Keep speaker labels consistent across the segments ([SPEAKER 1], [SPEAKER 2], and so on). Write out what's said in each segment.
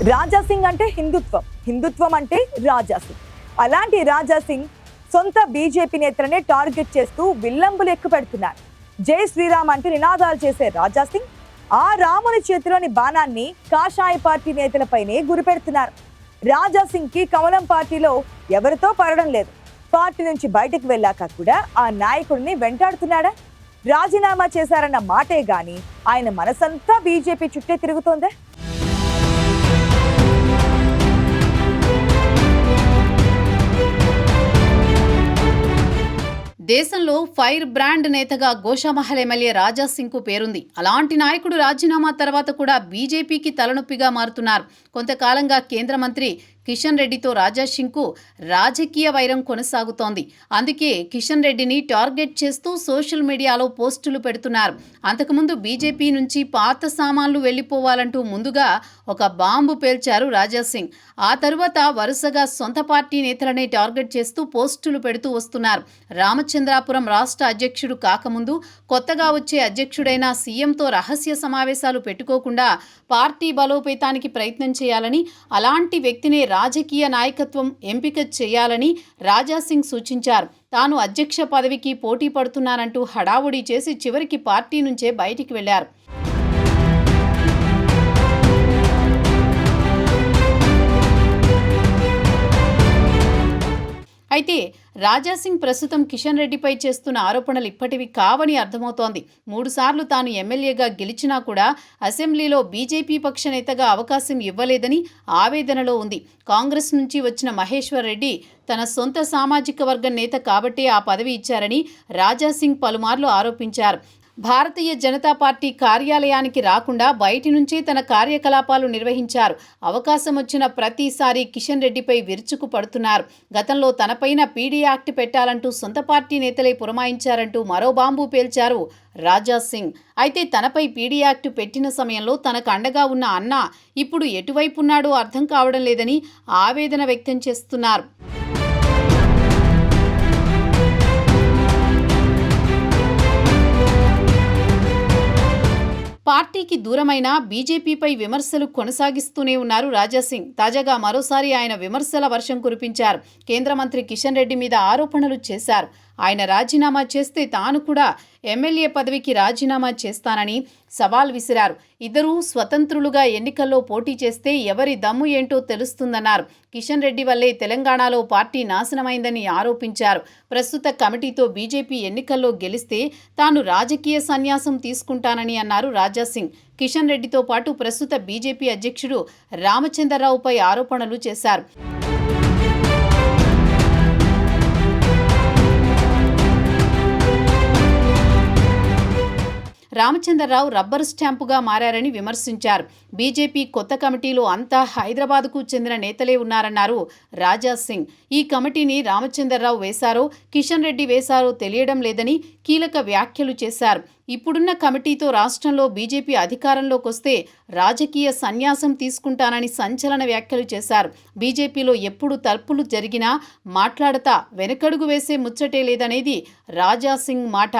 [SPEAKER 1] రాజాసింగ్ అంటే హిందుత్వం, హిందుత్వం అంటే రాజాసింగ్. అలాంటి రాజాసింగ్ సొంత బీజేపీ నేతలనే టార్గెట్ చేస్తూ విల్లంబులు ఎక్కుపెడుతున్నారు. జై శ్రీరామ్ అంటూ నినాదాలు చేసే రాజాసింగ్ ఆ రాముని చేతిలోని బాణాన్ని కాషాయ పార్టీ నేతలపైనే గురిపెడుతున్నారు. రాజాసింగ్ కి కమలం పార్టీలో ఎవరితో పడడం లేదు. పార్టీ నుంచి బయటకు వెళ్ళాక కూడా ఆ నాయకుడిని వెంటాడుతున్నాడా? రాజీనామా చేశారన్న మాటే గాని ఆయన మనసంతా బీజేపీ చుట్టే తిరుగుతోందే.
[SPEAKER 2] దేశంలో ఫైర్ బ్రాండ్ నేతగా గోషామహల్ ఎమ్మెల్యే రాజాసింగ్ కు పేరుంది. అలాంటి నాయకుడు రాజీనామా తర్వాత కూడా బీజేపీకి తలనొప్పిగా మారుతున్నారు. కొంతకాలంగా కేంద్ర మంత్రి కిషన్ రెడ్డితో రాజాసింగ్ కు రాజకీయ వైరం కొనసాగుతోంది. అందుకే కిషన్ రెడ్డిని టార్గెట్ చేస్తూ సోషల్ మీడియాలో పోస్టులు పెడుతున్నారు. అంతకుముందు బీజేపీ నుంచి పాత సామాన్లు వెళ్లిపోవాలంటూ ముందుగా ఒక బాంబు పేల్చారు రాజాసింగ్. ఆ తరువాత వరుసగా సొంత పార్టీ నేతలనే టార్గెట్ చేస్తూ పోస్టులు పెడుతూ వస్తున్నారు. రామచంద్రాపురం రాష్ట్ర అధ్యక్షుడు కాకముందు కొత్తగా వచ్చే అధ్యక్షుడైన సీఎంతో రహస్య సమావేశాలు పెట్టుకోకుండా పార్టీ బలోపేతానికి ప్రయత్నం చేయాలని, అలాంటి వ్యక్తినే రాజకీయ నాయకత్వం ఎంపిక చేయాలని రాజాసింగ్ సూచించారు. తాను అధ్యక్ష పదవికి పోటీ పడుతున్నానంటూ హడావుడి చేసి చివరికి పార్టీ నుంచే బయటికి వెళ్లారు. అయితే రాజాసింగ్ ప్రస్తుతం కిషన్ రెడ్డిపై చేస్తున్న ఆరోపణలు ఇప్పటివి కావని అర్థమవుతోంది. 3 సార్లు తాను ఎమ్మెల్యేగా గెలిచినా కూడా అసెంబ్లీలో బీజేపీ పక్ష నేతగా అవకాశం ఇవ్వలేదని ఆవేదనలో ఉంది. కాంగ్రెస్ నుంచి వచ్చిన మహేశ్వర్ రెడ్డి తన సొంత సామాజిక వర్గం నేత కాబట్టే ఆ పదవి ఇచ్చారని రాజాసింగ్ పలుమార్లు ఆరోపించారు. భారతీయ జనతా పార్టీ కార్యాలయానికి రాకుండా బయటి నుంచే తన కార్యకలాపాలు నిర్వహించారు. అవకాశం వచ్చిన ప్రతిసారి కిషన్ రెడ్డిపై విరుచుకు పడుతున్నారు. గతంలో తనపైన పీడీ యాక్ట్ పెట్టాలంటూ సొంత పార్టీ నేతలే పురమాయించారంటూ మరో బాంబు పేల్చారు రాజాసింగ్. అయితే తనపై పీడీ యాక్ట్ పెట్టిన సమయంలో తనకు అండగా ఉన్న అన్న ఇప్పుడు ఎటువైపున్నాడో అర్థం కావడం లేదని ఆవేదన వ్యక్తం చేస్తున్నారు. పార్టీకి దూరమైన బీజేపీపై విమర్శలు కొనసాగిస్తూనే ఉన్నారు రాజాసింగ్. తాజాగా మరోసారి ఆయన విమర్శల వర్షం కురిపించారు. కేంద్ర మంత్రి కిషన్ రెడ్డి మీద ఆరోపణలు చేశారు. ఆయన రాజీనామా చేస్తే తాను కూడా ఎమ్మెల్యే పదవికి రాజీనామా చేస్తానని సవాల్ విసిరారు. ఇద్దరూ స్వతంత్రులుగా ఎన్నికల్లో పోటీ చేస్తే ఎవరి దమ్ము ఏంటో తెలుస్తుందన్నారు. కిషన్ రెడ్డి వల్లే తెలంగాణలో పార్టీ నాశనమైందని ఆరోపించారు. ప్రస్తుత కమిటీతో బీజేపీ ఎన్నికల్లో గెలిస్తే తాను రాజకీయ సన్యాసం తీసుకుంటానని అన్నారు రాజాసింగ్. కిషన్ రెడ్డితో పాటు ప్రస్తుత బీజేపీ అధ్యక్షుడు రామచంద్రరావుపై ఆరోపణలు చేశారు. రామచంద్రరావు రబ్బరు స్టాంపుగా మారారని విమర్శించారు. బీజేపీ కొత్త కమిటీలో అంతా హైదరాబాద్కు చెందిన నేతలే ఉన్నారన్నారు రాజాసింగ్. ఈ కమిటీని రామచంద్రరావు వేశారో కిషన్ రెడ్డి వేశారో తెలియడం లేదని కీలక వ్యాఖ్యలు చేశారు. ఇప్పుడున్న కమిటీతో రాష్ట్రంలో బీజేపీ అధికారంలోకి వస్తే రాజకీయ సన్యాసం తీసుకుంటానని సంచలన వ్యాఖ్యలు చేశారు. బీజేపీలో ఎప్పుడు తలుపులు జరిగినా మాట్లాడతా వెనకడుగు వేసే ముచ్చటే లేదనేది రాజాసింగ్ మాట.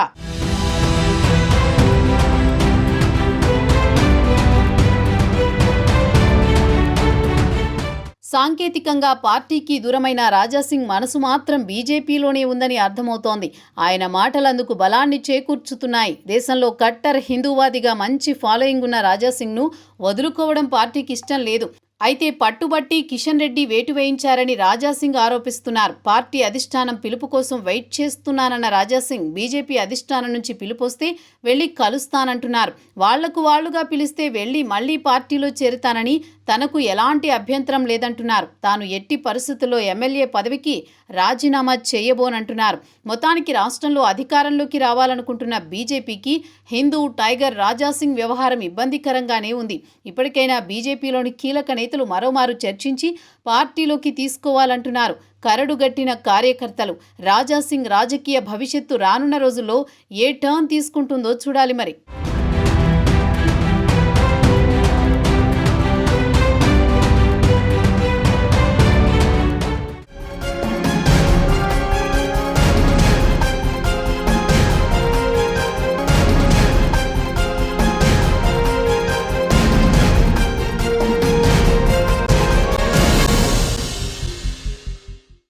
[SPEAKER 2] సాంకేతికంగా పార్టీకి దూరమైన రాజాసింగ్ మనసు మాత్రం బీజేపీలోనే ఉందని అర్థమవుతోంది. ఆయన మాటలందుకు బలాన్ని చేకూర్చుతున్నాయి. దేశంలో కట్టర్ హిందూవాదిగా మంచి ఫాలోయింగ్ ఉన్న రాజాసింగ్ను వదులుకోవడం పార్టీకి ఇష్టం లేదు. అయితే పట్టుబట్టి కిషన్ రెడ్డి వేటు వేయించారని రాజాసింగ్ ఆరోపిస్తున్నారు. పార్టీ అధిష్టానం పిలుపు కోసం వెయిట్ చేస్తున్నానన్న రాజాసింగ్ బీజేపీ అధిష్టానం నుంచి పిలుపొస్తే వెళ్లి కలుస్తానంటున్నారు. వాళ్లకు వాళ్లుగా పిలిస్తే వెళ్లి మళ్లీ పార్టీలో చేరుతానని, తనకు ఎలాంటి అభ్యంతరం లేదంటున్నారు. తాను ఎట్టి పరిస్థితుల్లో ఎమ్మెల్యే పదవికి రాజీనామా చేయబోనంటున్నారు. మొత్తానికి రాష్ట్రంలో అధికారంలోకి రావాలనుకుంటున్న బీజేపీకి హిందూ టైగర్ రాజాసింగ్ వ్యవహారం ఇబ్బందికరంగానే ఉంది. ఇప్పటికైనా బీజేపీలోని కీలక నేతలు మరోమారు చర్చించి పార్టీలోకి తీసుకోవాలంటున్నారు కరడుగట్టిన కార్యకర్తలు. రాజాసింగ్ రాజకీయ భవిష్యత్తు రానున్న రోజుల్లో ఏ టర్న్ తీసుకుంటుందో చూడాలి మరి.